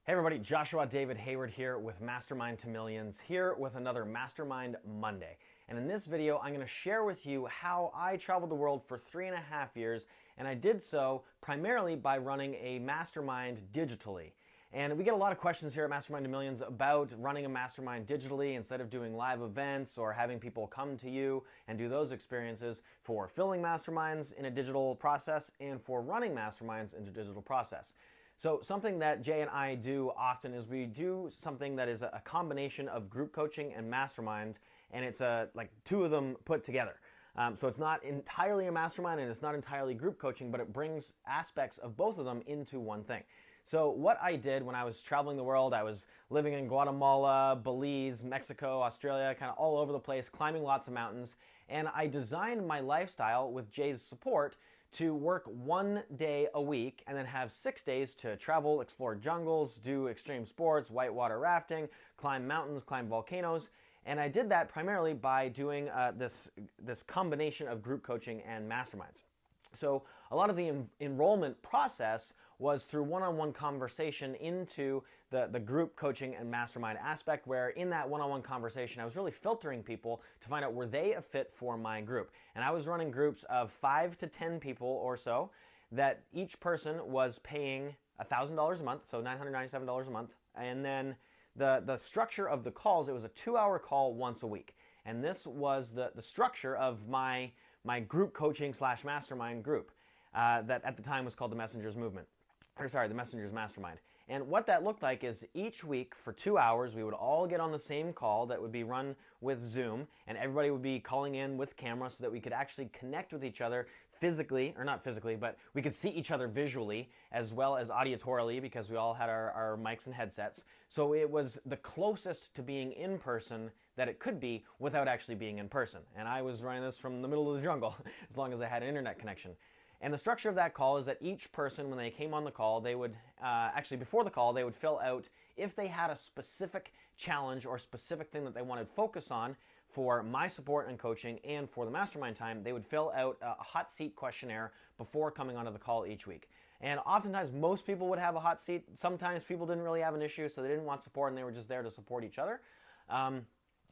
Hey everybody, Joshua David Hayward here with Mastermind to Millions, here with another Mastermind Monday. And in this video, I'm going to share with you how I traveled the world for 3.5 years, and I did so primarily by running a mastermind digitally. And we get a lot of questions here at Mastermind to Millions about running a mastermind digitally instead of doing live events or having people come to you and do those experiences, for filling masterminds in a digital process and for running masterminds in a digital process. So something that Jay and I do often is we do something that is a combination of group coaching and mastermind, and it's like two of them put together. So it's not entirely a mastermind and it's not entirely group coaching, but it brings aspects of both of them into one thing. So what I did when I was traveling the world, I was living in Guatemala, Belize, Mexico, Australia, kind of all over the place, climbing lots of mountains, and I designed my lifestyle with Jay's support to work 1 day a week and then have 6 days to travel, explore jungles, do extreme sports, whitewater rafting, climb mountains, climb volcanoes. And I did that primarily by doing this combination of group coaching and masterminds. So a lot of the enrollment process was through one-on-one conversation into the group coaching and mastermind aspect, where in that one-on-one conversation I was really filtering people to find out were they a fit for my group. And I was running groups of 5 to 10 people or so that each person was paying $1,000 a month, so $997 a month. And then the structure of the calls, it was a 2-hour call once a week. And this was the structure of my group coaching / mastermind group that at the time was called the Messengers Movement. The Messengers Mastermind. And what that looked like is each week for 2 hours, we would all get on the same call that would be run with Zoom, and everybody would be calling in with camera so that we could actually connect with each other physically, or not physically, but we could see each other visually as well as auditorily, because we all had our mics and headsets. So it was the closest to being in person that it could be without actually being in person. And I was running this from the middle of the jungle as long as I had an internet connection. And the structure of that call is that each person, when they came on the call, they would, actually before the call, they would fill out if they had a specific challenge or specific thing that they wanted to focus on for my support and coaching and for the mastermind time. They would fill out a hot seat questionnaire before coming onto the call each week. And oftentimes most people would have a hot seat. Sometimes people didn't really have an issue, so they didn't want support and they were just there to support each other.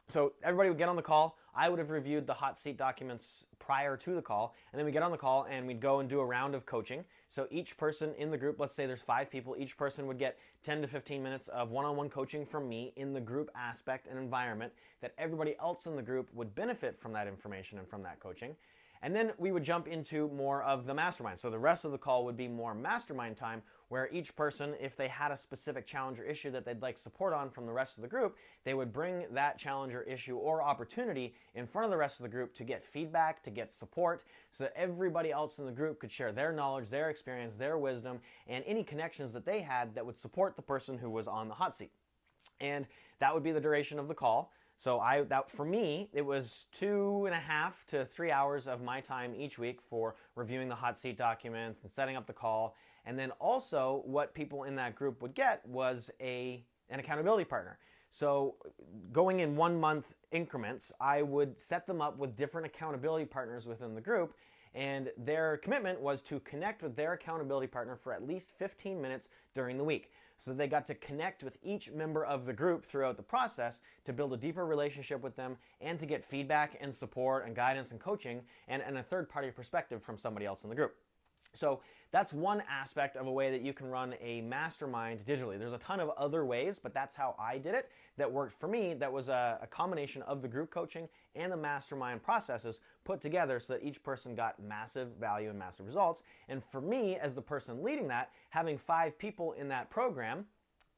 So everybody would get on the call. I would have reviewed the hot seat documents prior to the call, and then we get on the call and we'd go and do a round of coaching. So each person in the group, let's say there's 5 people, each person would get 10 to 15 minutes of one-on-one coaching from me in the group aspect and environment that everybody else in the group would benefit from that information and from that coaching. And then we would jump into more of the mastermind. So the rest of the call would be more mastermind time, where each person, if they had a specific challenge or issue that they'd like support on from the rest of the group, they would bring that challenge or issue or opportunity in front of the rest of the group to get feedback, to get support, so that everybody else in the group could share their knowledge, their experience, their wisdom, and any connections that they had that would support the person who was on the hot seat. And that would be the duration of the call. So for me, it was 2.5 to 3 hours of my time each week for reviewing the hot seat documents and setting up the call. And then also what people in that group would get was an accountability partner. So going in 1 month increments, I would set them up with different accountability partners within the group, and their commitment was to connect with their accountability partner for at least 15 minutes during the week. So they got to connect with each member of the group throughout the process to build a deeper relationship with them and to get feedback and support and guidance and coaching and a third-party perspective from somebody else in the group. So that's one aspect of a way that you can run a mastermind digitally. There's a ton of other ways, but that's how I did it that worked for me. That was a combination of the group coaching and the mastermind processes put together so that each person got massive value and massive results. And for me, as the person leading that, having 5 people in that program,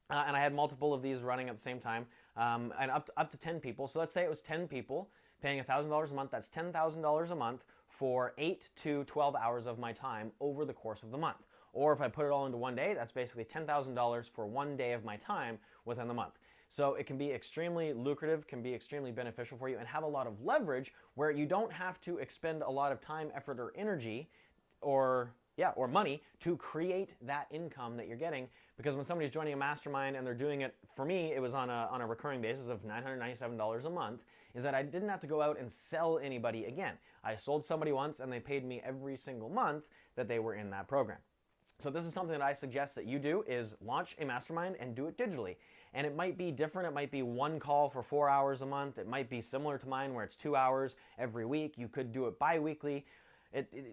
and I had multiple of these running at the same time, and up to 10 people. So let's say it was 10 people paying $1,000 a month. That's $10,000 a month for 8 to 12 hours of my time over the course of the month. Or if I put it all into one day, that's basically $10,000 for 1 day of my time within the month. So it can be extremely lucrative, can be extremely beneficial for you, and have a lot of leverage where you don't have to expend a lot of time, effort, or energy or money to create that income that you're getting. Because when somebody's joining a mastermind and they're doing it, for me, it was on a recurring basis of $997 a month, is that I didn't have to go out and sell anybody again. I sold somebody once and they paid me every single month that they were in that program. So this is something that I suggest that you do, is launch a mastermind and do it digitally. And it might be different. It might be one call for 4 hours a month. It might be similar to mine where it's 2 hours every week. You could do it bi-weekly.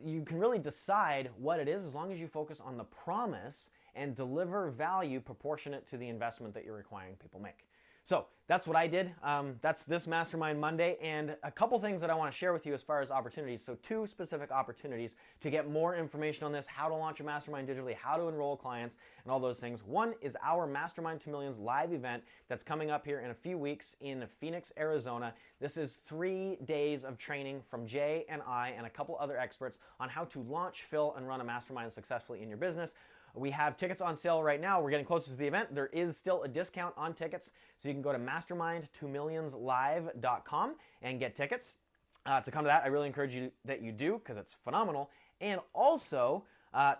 You can really decide what it is as long as you focus on the promise and deliver value proportionate to the investment that you're requiring people make. So that's what I did. That's this Mastermind Monday, and a couple things that I want to share with you as far as opportunities. So 2 specific opportunities to get more information on this, how to launch a mastermind digitally, how to enroll clients, and all those things. One is our Mastermind to Millions live event that's coming up here in a few weeks in Phoenix, Arizona. This is 3 days of training from Jay and I and a couple other experts on how to launch, fill, and run a mastermind successfully in your business. We have tickets on sale right now. We're getting closer to the event. There is still a discount on tickets, so you can go to mastermind2millionslive.com and get tickets. To come to that, I really encourage you that you do, because it's phenomenal. And also,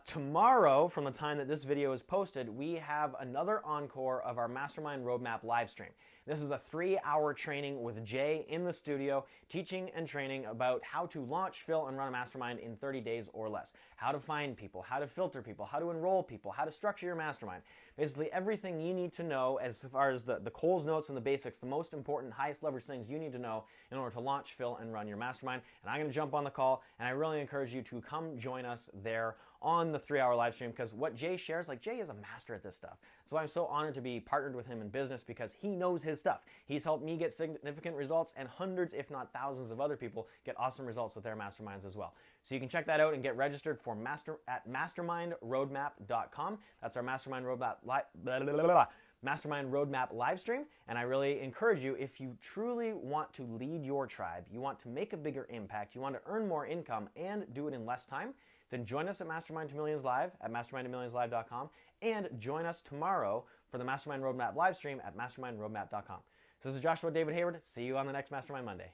tomorrow, from the time that this video is posted, we have another encore of our Mastermind Roadmap live stream. This is a 3-hour training with Jay in the studio, teaching and training about how to launch, fill, and run a mastermind in 30 days or less. How to find people, how to filter people, how to enroll people, how to structure your mastermind. Basically everything you need to know as far as the Cole's notes and the basics, the most important, highest leverage things you need to know in order to launch, fill, and run your mastermind. And I'm going to jump on the call, and I really encourage you to come join us there on the 3-hour live stream, because what Jay shares, like, Jay is a master at this stuff. So I'm so honored to be partnered with him in business, because he knows his stuff. He's helped me get significant results, and hundreds, if not thousands, of other people get awesome results with their masterminds as well. So you can check that out and get registered for at mastermindroadmap.com. That's our Mastermind Roadmap Mastermind Roadmap live stream. And I really encourage you, if you truly want to lead your tribe, you want to make a bigger impact, you want to earn more income and do it in less time, then join us at Mastermind to Millions Live at mastermind2millionslive.com, and join us tomorrow for the Mastermind Roadmap live stream at mastermindroadmap.com. So this is Joshua David Hayward. See you on the next Mastermind Monday.